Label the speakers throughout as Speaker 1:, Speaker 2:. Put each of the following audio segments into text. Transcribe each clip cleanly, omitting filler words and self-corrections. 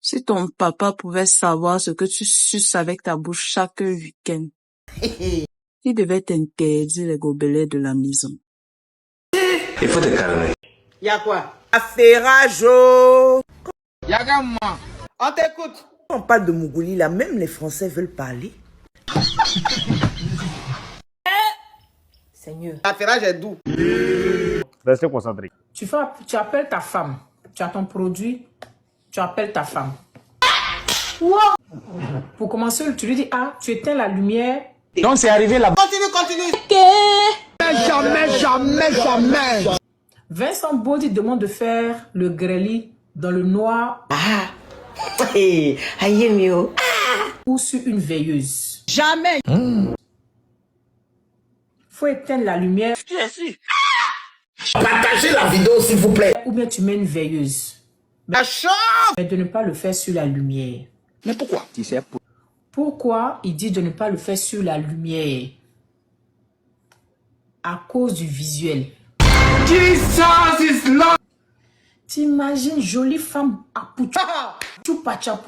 Speaker 1: Si ton papa pouvait savoir ce que tu suces avec ta bouche chaque week-end, il devait t'interdire les gobelets de la maison.
Speaker 2: Il faut te calmer.
Speaker 3: Y'a quoi? Affairajo. Yagama. On t'écoute. On parle de Mougouli là, même les Français veulent parler. Seigneur. Affairage est doux.
Speaker 4: Restez concentré.
Speaker 5: Tu appelles ta femme. Tu as ton produit. Tu appelles ta femme. Pour commencer, tu lui dis, ah, tu éteins la lumière.
Speaker 2: Donc c'est arrivé là.
Speaker 3: Continue. Jamais.
Speaker 5: Vincent Baudy demande de faire le grêlis dans le noir ou sur une veilleuse.
Speaker 3: Jamais.
Speaker 5: Faut éteindre la lumière.
Speaker 2: Partagez la vidéo s'il vous plaît.
Speaker 5: Ou bien tu mets une veilleuse. Mais de ne pas le faire sur la lumière.
Speaker 2: Mais pourquoi? Tu sais
Speaker 5: Pourquoi il dit de ne pas le faire sur la lumière? À cause du visuel.
Speaker 2: Jesus is Lord.
Speaker 5: T'imagines jolie femme à pouchou pacha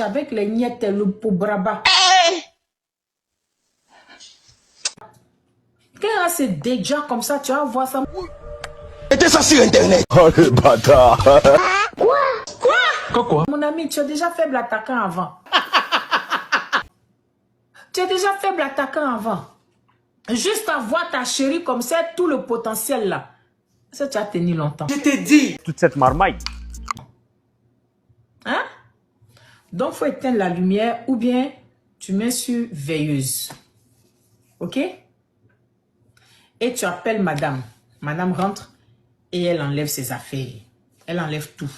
Speaker 5: avec les niettes et le pobraba. Quand c'est déjà comme ça, tu vas voir ça.
Speaker 2: Mettez ça sur internet.
Speaker 4: Oh le bâtard.
Speaker 2: Quoi?
Speaker 5: Mon ami, tu es déjà faible attaquant avant. Tu es déjà faible attaquant avant. Juste à voir ta chérie comme ça, tout le potentiel là. Ça, tu as tenu longtemps.
Speaker 3: Je t'ai dit.
Speaker 4: Toute cette marmaille.
Speaker 5: Hein? Donc, il faut éteindre la lumière ou bien tu mets sur veilleuse. Ok? Et tu appelles madame. Madame rentre et elle enlève ses affaires. Elle enlève tout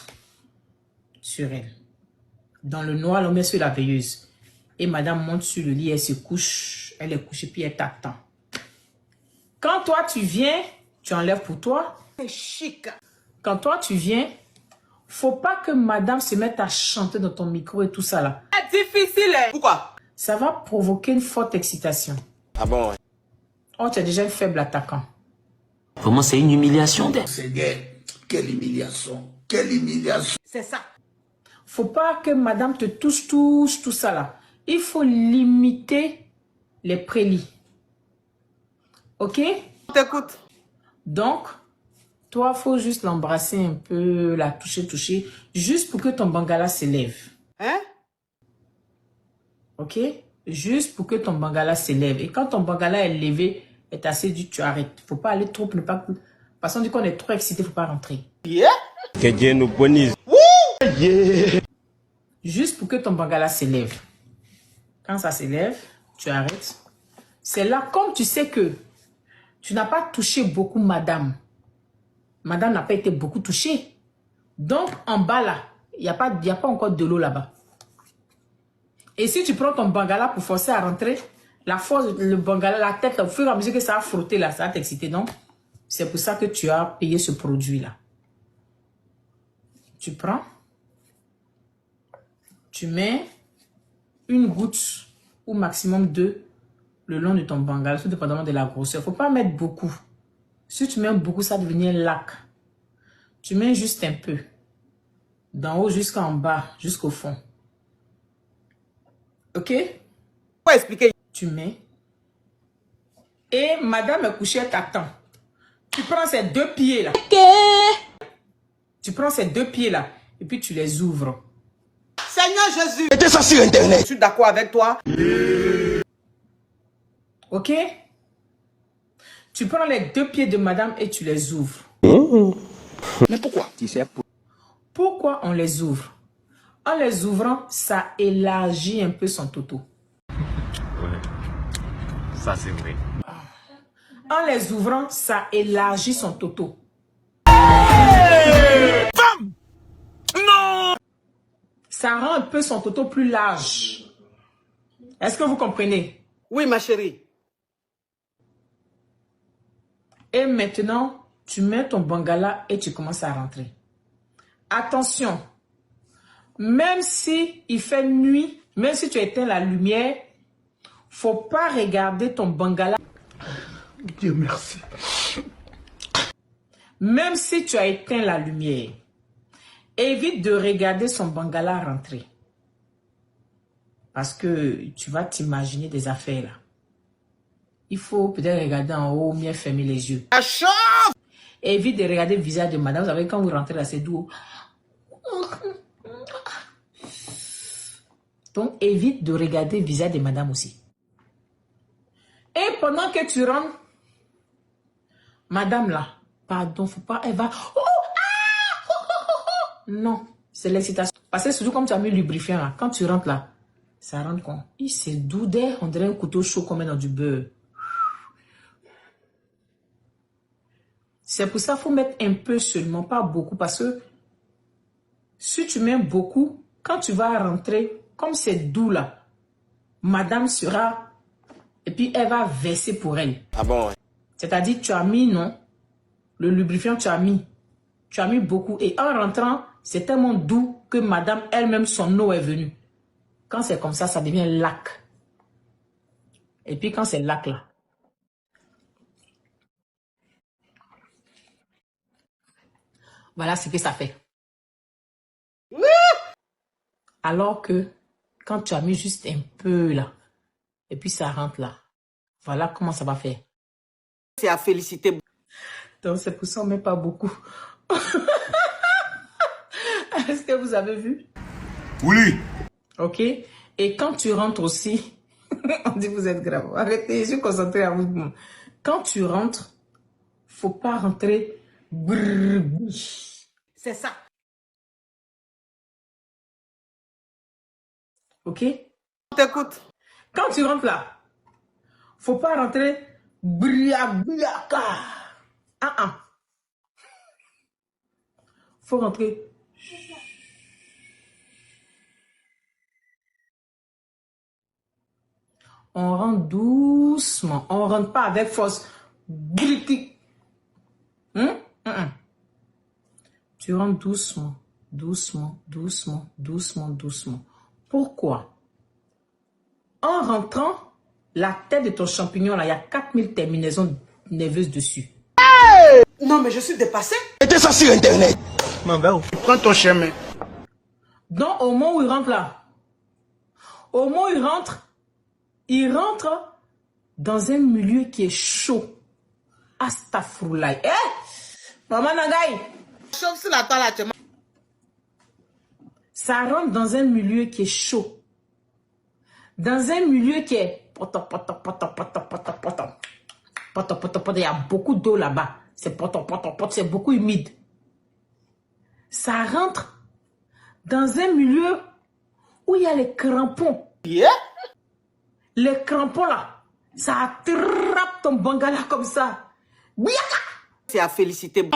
Speaker 5: sur elle. Dans le noir, on met sur la veilleuse. Et madame monte sur le lit, elle se couche. Elle est couchée puis elle t'attend. Quand toi, tu viens, tu enlèves pour toi.
Speaker 3: C'est chic.
Speaker 5: Quand toi, tu viens, faut pas que madame se mette à chanter dans ton micro et tout ça là.
Speaker 3: C'est difficile. Pourquoi?
Speaker 5: Ça va provoquer une forte excitation.
Speaker 2: Ah bon?
Speaker 5: Oh, tu es déjà un faible attaquant.
Speaker 6: Vraiment, c'est une humiliation.
Speaker 2: Seigneur, quelle humiliation. Quelle humiliation.
Speaker 3: C'est ça.
Speaker 5: Faut pas que madame te touche tout ça là. Il faut limiter les prélis. Ok?
Speaker 3: On t'écoute.
Speaker 5: Donc, toi, faut juste l'embrasser un peu, la toucher, juste pour que ton bangala s'élève.
Speaker 3: Hein?
Speaker 5: Ok? Juste pour que ton bangala s'élève. Et quand ton bangala est levé, est assez dur, tu arrêtes. Faut pas aller trop, ne pas... Parce qu'on dit qu'on est trop excité, faut pas rentrer.
Speaker 3: Yeah.
Speaker 4: Que Dieu nous bénisse.
Speaker 5: Juste pour que ton bangala s'élève. Quand ça s'élève, tu arrêtes. C'est là, comme tu sais que tu n'as pas touché beaucoup madame. Madame n'a pas été beaucoup touchée. Donc, en bas là, il n'y a pas encore de l'eau là-bas. Et si tu prends ton bangala pour forcer à rentrer, la force, le bangala, la tête, au fur et à mesure que ça va frotter là, ça va t'exciter. Donc, c'est pour ça que tu as payé ce produit-là. Tu prends, tu mets une goutte ou maximum 2 le long de ton bangala, tout dépendamment de la grosseur. Il ne faut pas mettre beaucoup. Si tu mets beaucoup, ça devient un lac. Tu mets juste un peu. D'en haut jusqu'en bas, jusqu'au fond. Ok?
Speaker 3: Faut expliquer.
Speaker 5: Tu mets. Et madame est couchée, elle t'attend. Tu prends ces 2 pieds là. Tu prends ces 2 pieds là. Et puis tu les ouvres.
Speaker 3: Seigneur Jésus.
Speaker 2: Mettez ça sur internet.
Speaker 3: Je suis d'accord avec toi.
Speaker 5: Ok? Tu prends les 2 pieds de madame et tu les ouvres.
Speaker 2: Mais pourquoi? Tu sais
Speaker 5: Pourquoi on les ouvre? En les ouvrant, ça élargit un peu son toto.
Speaker 4: Ouais. Ça c'est vrai.
Speaker 5: En les ouvrant, ça élargit son toto. Non! Ça rend un peu son toto plus large. Est-ce que vous comprenez?
Speaker 3: Oui, ma chérie.
Speaker 5: Et maintenant, tu mets ton bangala et tu commences à rentrer. Attention, même si il fait nuit, même si tu éteins la lumière, faut pas regarder ton bangala.
Speaker 2: Dieu merci.
Speaker 5: Même si tu as éteint la lumière, Évite de regarder son bangala rentrer. Parce que tu vas t'imaginer des affaires là. Il faut peut-être regarder en haut, bien fermer les yeux. Évite de regarder le visage de madame. Vous savez, quand vous rentrez là, c'est doux. Donc, évite de regarder le visage de madame aussi. Et pendant que tu rentres, madame là, pardon, faut pas, elle va... Non, c'est l'excitation. Parce que surtout comme tu as mis le lubrifiant là, quand tu rentres là, ça rentre quoi? C'est doux d'air, on dirait un couteau chaud qu'on met dans du beurre. C'est pour ça qu'il faut mettre un peu seulement, pas beaucoup. Parce que si tu mets beaucoup, quand tu vas rentrer, comme c'est doux là, madame sera... Et puis elle va verser pour elle.
Speaker 3: Ah bon?
Speaker 5: C'est-à-dire tu as mis, non? Le lubrifiant, tu as mis. Tu as mis beaucoup. Et en rentrant, c'est tellement doux que madame elle-même, son eau est venue. Quand c'est comme ça devient lac. Et puis quand c'est lac là, voilà ce que ça fait. Alors que quand tu as mis juste un peu là, et puis ça rentre là, voilà comment ça va faire.
Speaker 3: C'est à féliciter.
Speaker 5: Donc c'est pour ça qu'on ne met pas beaucoup. Est-ce que vous avez vu?
Speaker 2: Oui.
Speaker 5: Ok. Et quand tu rentres aussi, on dit vous êtes grave. Arrêtez, je suis concentré à vous. Quand tu rentres, faut pas rentrer.
Speaker 3: C'est ça.
Speaker 5: Ok?
Speaker 3: On t'écoute.
Speaker 5: Quand tu rentres là, faut pas rentrer. Faut rentrer. On rentre doucement. On rentre pas avec force. Tu rentres doucement, doucement, doucement, doucement, doucement. Pourquoi? En rentrant, la tête de ton champignon, là, il y a 4000 terminaisons nerveuses dessus.
Speaker 3: Non, mais je suis dépassée.
Speaker 2: Mettez ça sur Internet. Prends ton chemin.
Speaker 5: Donc, au moment où il rentre là, au moment où il rentre dans un milieu qui est chaud. Astaghfirullah. Maman Nagaï.
Speaker 3: Chauffe sur la toile là, tu m'as...
Speaker 5: Ça rentre dans un milieu qui est chaud. Dans un milieu qui est... Il y a beaucoup d'eau là-bas. C'est c'est beaucoup humide. Ça rentre dans un milieu où il y a les crampons.
Speaker 3: Yeah.
Speaker 5: Les crampons là, ça attrape ton bangala comme ça.
Speaker 3: C'est à féliciter.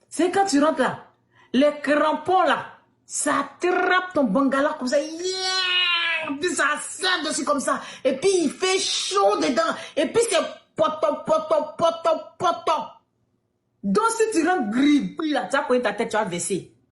Speaker 5: C'est quand tu rentres là, les crampons là, ça attrape ton bangala comme ça. Yeah! Puis ça serre dessus comme ça. Et puis il fait chaud dedans. Et puis c'est poto. Donc si tu rentres gris là, tu vas prendre ta tête, tu vas verser.